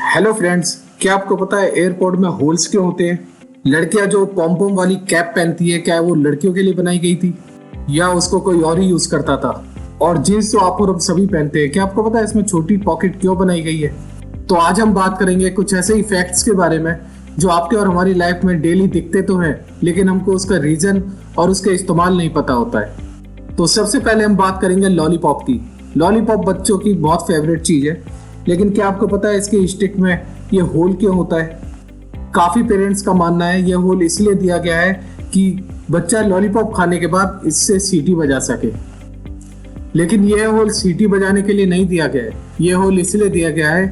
Hello friends, क्या आपको पता है एयरपोर्ट में होल्स क्यों होते हैं? लड़कियां जो पॉम पॉम वाली कैप पहनती है, क्या वो लड़कियों के लिए बनाई गई थी या उसको कोई और ही यूज करता था? और जीन्स तो आप और हम सभी पहनते हैं, क्या आपको पता है इसमें छोटी पॉकेट क्यों बनाई गई है? तो आज हम बात करेंगे कुछ ऐसे ही फैक्ट्स के बारे में जो आपके और हमारी लाइफ में डेली दिखते तो हैं, लेकिन हमको उसका रीजन और उसका इस्तेमाल नहीं पता होता है। तो सबसे पहले हम बात करेंगे लॉलीपॉप की। लॉलीपॉप बच्चों की बहुत फेवरेट चीज है, लेकिन क्या आपको पता है इसके स्टिक में ये होल क्यों होता है? काफी पेरेंट्स का मानना है ये होल इसलिए दिया गया है कि बच्चा लॉलीपॉप खाने के बाद इससे सीटी बजा सके, लेकिन यह होल सीटी बजाने के लिए नहीं दिया गया है। यह होल इसलिए दिया गया है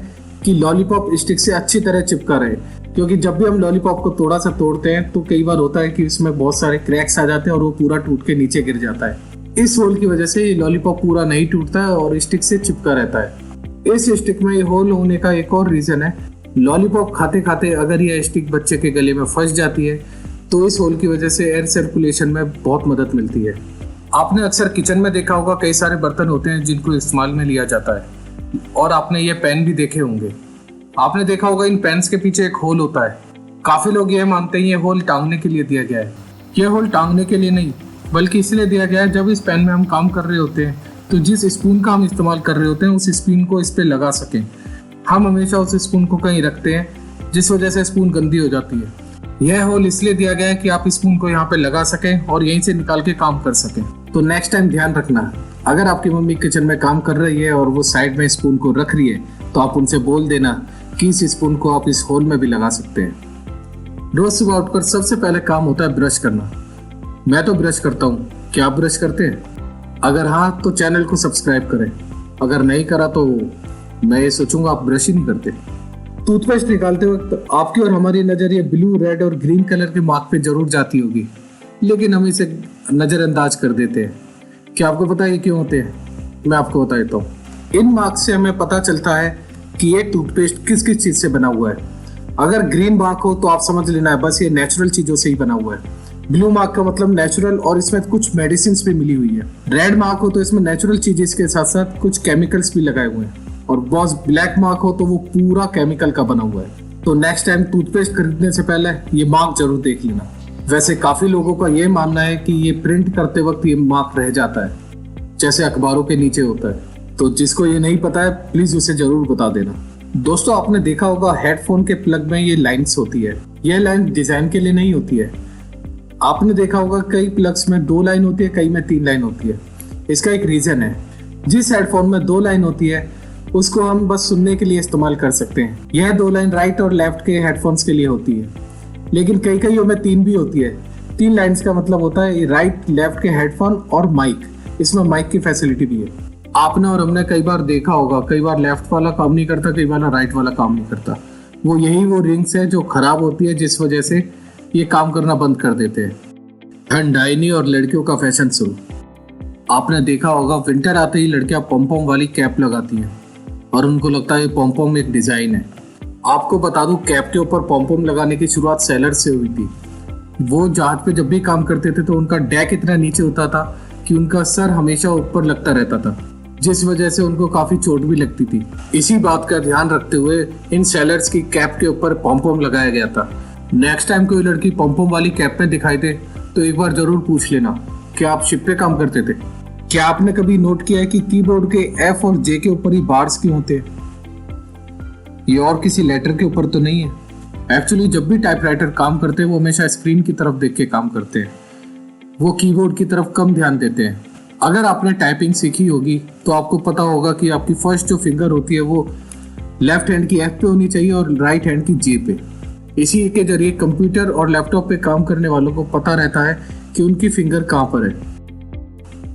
कि लॉलीपॉप स्टिक से अच्छी तरह चिपका रहे, क्योंकि जब भी हम लॉलीपॉप को थोड़ा सा तोड़ते हैं तो कई बार होता है कि इसमें बहुत सारे क्रैक्स आ जाते हैं और वो पूरा टूट के नीचे गिर जाता है। इस होल की वजह से ये लॉलीपॉप पूरा नहीं टूटता है और स्टिक से चिपका रहता है। इस स्टिक में ये होल होने का एक और रीजन है, लॉलीपॉप खाते खाते अगर ये स्टिक बच्चे के गले में फंस जाती है तो इस होल की वजह से एयर सर्कुलेशन में बहुत मदद मिलती है। आपने अक्सर किचन में देखा होगा कई सारे बर्तन होते हैं जिनको इस्तेमाल में लिया जाता है, और आपने ये पैन भी देखे होंगे। आपने देखा होगा इन पैन्स के पीछे एक होल होता है। काफी लोग ये मानते हैं ये होल टांगने के लिए दिया गया है। ये होल टांगने के लिए नहीं, बल्कि इसलिए दिया गया है जब इस पैन में हम काम कर रहे होते हैं तो जिस स्पून का हम इस्तेमाल कर रहे होते हैं उस स्पून को इस पे लगा सकें। हम हमेशा उस स्पून को कहीं रखते हैं जिस वजह से स्पून गंदी हो जाती है। यह होल इसलिए दिया गया है कि आप स्पून को यहाँ पे लगा सकें और यहीं से निकाल के काम कर सकें। तो नेक्स्ट टाइम ध्यान रखना, अगर आपकी मम्मी किचन में काम कर रही है और वो साइड में स्पून को रख रही है तो आप उनसे बोल देना कि इस स्पून को आप इस होल में भी लगा सकते हैं। रोज सुबह उठकर सबसे पहले काम होता है ब्रश करना। मैं तो ब्रश करता हूँ, क्या आप ब्रश करते हैं? अगर हाँ तो चैनल को सब्सक्राइब करें, अगर नहीं करा तो मैं ये सोचूंगा आप ब्रश ही नहीं करते। टूथपेस्ट निकालते वक्त आपकी और हमारी नजर ये ब्लू, रेड और ग्रीन कलर के मार्क पे जरूर जाती होगी, लेकिन हम इसे नजरअंदाज कर देते हैं। क्या आपको पता है ये क्यों होते हैं? मैं आपको बता देता हूँ। इन मार्क से हमें पता चलता है कि ये टूथपेस्ट किस किस चीज से बना हुआ है। अगर ग्रीन मार्क हो तो आप समझ लेना है बस ये नेचुरल चीजों से ही बना हुआ है। ब्लू मार्क का मतलब नेचुरल और इसमें कुछ मेडिसिन भी मिली हुई है। रेड मार्क हो तो इसमें नेचुरल चीजें के साथ साथ कुछ केमिकल्स भी लगाए हुए हैं। और बॉस ब्लैक मार्क हो तो वो पूरा केमिकल का बना हुआ है। तो नेक्स्ट टाइम टूथपेस्ट खरीदने से पहले ये मार्क जरूर देख लेना। वैसे काफी लोगों का ये मानना है कि ये प्रिंट करते वक्त ये मार्क रह जाता है, जैसे अखबारों के नीचे होता है। तो जिसको ये नहीं पता है प्लीज उसे जरूर बता देना। दोस्तों, आपने देखा होगा हेडफोन के प्लग में ये लाइन्स होती है। यह लाइन डिजाइन के लिए नहीं होती है। आपने देखा होगा कई प्लग्स में 2 लाइन होती है, कई में 3 लाइन होती है। इसका एक रीजन है, जिस हेडफोन में 2 लाइन होती है उसको हम बस सुनने के लिए इस्तेमाल कर सकते हैं। यह 2 लाइन राइट और लेफ्ट के हेडफोन्स के लिए होती है, लेकिन कई कईयों में 3 भी होती है। 3 लाइन्स का मतलब होता है राइट लेफ्ट के हेडफोन और माइक। इसमें माइक की फैसिलिटी भी है। आपने और हमने कई बार देखा होगा, कई बार लेफ्ट वाला काम नहीं करता, कई बार राइट वाला काम नहीं करता। वो रिंग्स है जो खराब होती है, जिस वजह से ये काम करना बंद कर देते हैं। ठंडाई और लड़कियों का फैशन शो। आपने देखा होगा विंटर आते ही लड़कियां पॉम-पॉम वाली कैप लगाती हैं और उनको लगता है पॉम-पॉम एक डिजाइन है। आपको बता दूं कैप के ऊपर पॉम-पॉम लगाने की शुरुआत सेलर से हुई थी। वो जहाज पे जब भी काम करते थे तो उनका डेक इतना नीचे होता था कि उनका सर हमेशा ऊपर लगता रहता था, जिस वजह से उनको काफी चोट भी लगती थी। इसी बात का ध्यान रखते हुए इन सेलर्स की कैप के ऊपर पॉम-पॉम लगाया गया था। नेक्स्ट टाइम कोई लड़की पॉम-पॉम वाली कैप में दिखाई दे तो एक बार जरूर पूछ लेना, क्या आप शिप पे काम करते थे? क्या आपने कभी नोट किया है कि कीबोर्ड के F और J के ऊपर ही बार्स क्यों होते हैं? ये और किसी लेटर के ऊपर तो नहीं है। एक्चुअली जब भी टाइपराइटर काम करते हैं वो हमेशा स्क्रीन की तरफ देख के काम करते हैं। वो कीबोर्ड की तरफ कम ध्यान देते हैं। अगर आपने टाइपिंग सीखी होगी तो आपको पता होगा कि आपकी फर्स्ट जो फिंगर होती है वो लेफ्ट हैंड की F पे होनी चाहिए और राइट हैंड की J पे। इसी के जरिए कंप्यूटर और लैपटॉप पे काम करने वालों को पता रहता है कि उनकी फिंगर कहाँ पर है।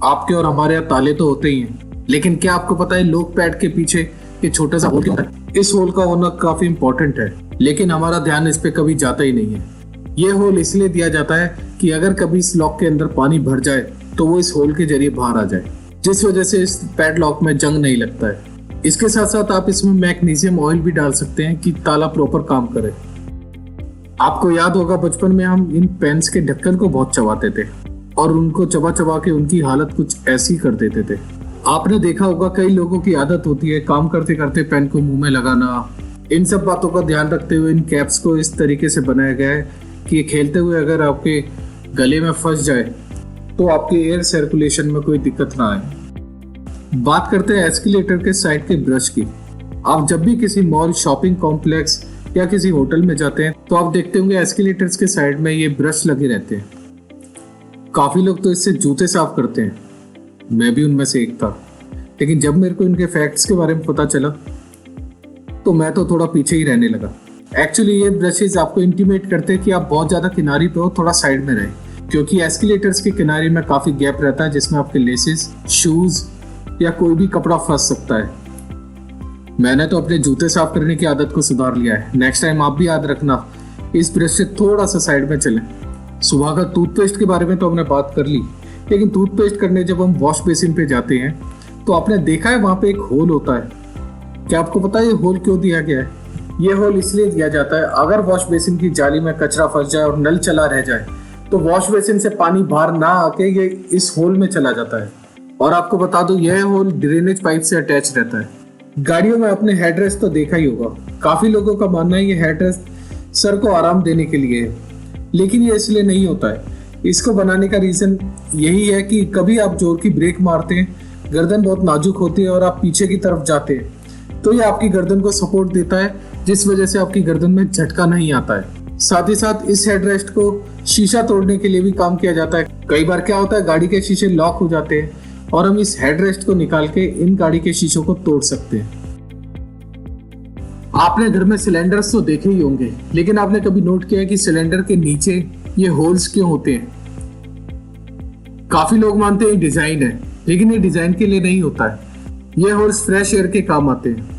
आपके और हमारे यहाँ ताले तो होते ही हैं, लेकिन क्या आपको पता है लॉक पैड के पीछे ये छोटा सा होल होता है? इस होल का होना काफी इंपॉर्टेंट है, लेकिन हमारा ध्यान इस पे कभी जाता ही नहीं है। ये होल इसलिए दिया जाता है कि अगर कभी इस लॉक के अंदर पानी भर जाए तो वो इस होल के जरिए बाहर आ जाए, जिस वजह से इस पैड लॉक में जंग नहीं लगता है। इसके साथ साथ आप इसमें मैग्नीशियम ऑयल भी डाल सकते हैं कि ताला प्रॉपर काम करे। आपको याद होगा बचपन में हम इन पेन्स के ढक्कन को बहुत चबाते थे और उनको चबा चबा के उनकी हालत कुछ ऐसी कर देते थे। आपने देखा होगा कई लोगों की आदत होती है काम करते करते पेन को मुंह में लगाना, इन सब बातों का ध्यान रखते हुए इन कैप्स को इस तरीके से बनाया गया है कि ये खेलते हुए अगर आपके गले में फंस जाए तो आपके एयर सर्कुलेशन में कोई दिक्कत ना आए। बात करते हैं एस्केलेटर के साइड के ब्रश की। आप जब भी किसी मॉल, शॉपिंग कॉम्प्लेक्स या किसी होटल में जाते हैं तो आप देखते होंगे एस्केलेटर्स के साइड में ये ब्रश लगे रहते हैं। काफी लोग तो इससे जूते साफ करते हैं, मैं भी उनमें से एक था। लेकिन जब मेरे को इनके फैक्ट्स के बारे में पता चला तो मैं तो थोड़ा पीछे ही रहने लगा। एक्चुअली ये ब्रशेज आपको इंटीमेट करते हैं कि आप बहुत ज्यादा किनारे पे हो, थोड़ा साइड में रहें, क्योंकि एस्केलेटर्स के किनारे में काफी गैप रहता है जिसमें आपके लेसेस, शूज या कोई भी कपड़ा फंस सकता है। मैंने तो अपने जूते साफ करने की आदत को सुधार लिया है। नेक्स्ट टाइम आप भी याद रखना, इस ब्रश से थोड़ा सा साइड में चलें। सुबह का टूथपेस्ट के बारे में तो हमने बात कर ली, लेकिन टूथपेस्ट करने जब हम वॉश बेसिन पे जाते हैं तो आपने देखा है वहां पे एक होल होता है। क्या आपको पता है ये होल क्यों दिया गया है? ये होल इसलिए दिया जाता है अगर वॉश बेसिन की जाली में कचरा फंस जाए और नल चला रह जाए तो वॉश बेसिन से पानी बाहर ना आके ये इस होल में चला जाता है। और आपको बता दूं, यह होल ड्रेनेज पाइप से अटैच रहता है। गाड़ियों में आपने हेडरेस्ट तो देखा ही होगा। काफी लोगों का मानना है ये हेडरेस्ट सर को आराम देने के लिए है, लेकिन ये इसलिए नहीं होता है। इसको बनाने का रीजन यही है कि कभी आप जोर की ब्रेक मारते हैं, गर्दन बहुत नाजुक होती है और आप पीछे की तरफ जाते हैं तो ये आपकी गर्दन को सपोर्ट देता है, जिस वजह से आपकी गर्दन में झटका नहीं आता है। साथ ही साथ इस हेडरेस्ट को शीशा तोड़ने के लिए भी काम किया जाता है। कई बार क्या होता है, गाड़ी के शीशे लॉक हो जाते हैं और हम इस हेडरेस्ट को निकाल के इन गाड़ी के शीशों को तोड़ सकते हैं। आपने घर में सिलेंडर्स तो देखे ही होंगे, लेकिन आपने कभी नोट किया कि सिलेंडर के नीचे ये होल्स क्यों होते हैं? काफी लोग मानते हैं डिजाइन है, लेकिन ये डिजाइन के लिए नहीं होता है। ये होल्स फ्रेश एयर के काम आते हैं।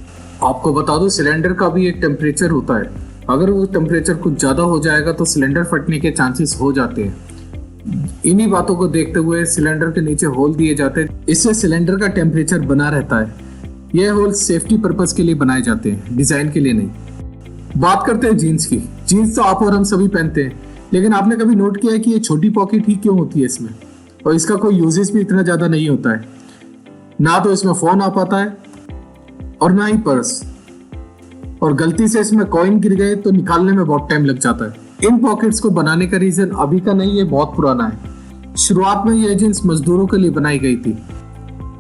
आपको बता दो, सिलेंडर का भी एक टेम्परेचर होता है। अगर वो टेम्परेचर कुछ ज्यादा हो जाएगा तो सिलेंडर फटने के चांसेस हो जाते हैं। इन्हीं बातों को देखते हुए सिलेंडर के नीचे होल दिए जाते हैं, इससे सिलेंडर का टेम्परेचर बना रहता है। यह होल सेफ्टी पर्पस के लिए बनाए जाते हैं, डिजाइन के लिए नहीं। बात करते हैं जीन्स की। जीन्स तो आप और हम सभी पहनते हैं, लेकिन आपने कभी नोट किया है कि ये छोटी पॉकेट ही क्यों होती है इसमें? और इसका कोई यूजेस भी इतना ज्यादा नहीं होता है। ना तो इसमें फोन आ पाता है और ना ही पर्स, और गलती से इसमें कॉइन गिर गए तो निकालने में बहुत टाइम लग जाता है। इन पॉकेट्स को बनाने का रीजन अभी का नहीं, ये बहुत पुराना है। शुरुआत में ये जींस मजदूरों के लिए बनाई गई थी।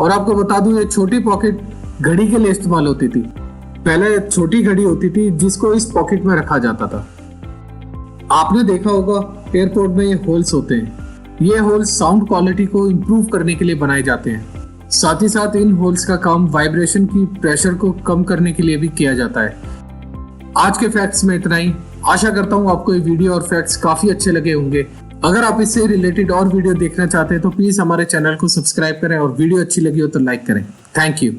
और आपको बता दूं, ये छोटी पॉकेट घड़ी के लिए इस्तेमाल होती थी। पहले छोटी घड़ी होती थी जिसको इस पॉकेट में रखा जाता था। आपने देखा होगा एयरपोर्ट में ये होल्स होते हैं। ये होल्स साउंड क्वालिटी को इम्प्रूव करने के लिए बनाए जाते हैं। साथ ही साथ इन होल्स का काम वाइब्रेशन की प्रेशर को कम करने के लिए भी किया जाता है। आज के फैक्ट्स में इतना ही। आशा करता हूँ आपको ये वीडियो और फैक्ट्स काफी अच्छे लगे होंगे। अगर आप इससे रिलेटेड और वीडियो देखना चाहते हैं तो प्लीज हमारे चैनल को सब्सक्राइब करें और वीडियो अच्छी लगी हो तो लाइक करें। Thank you.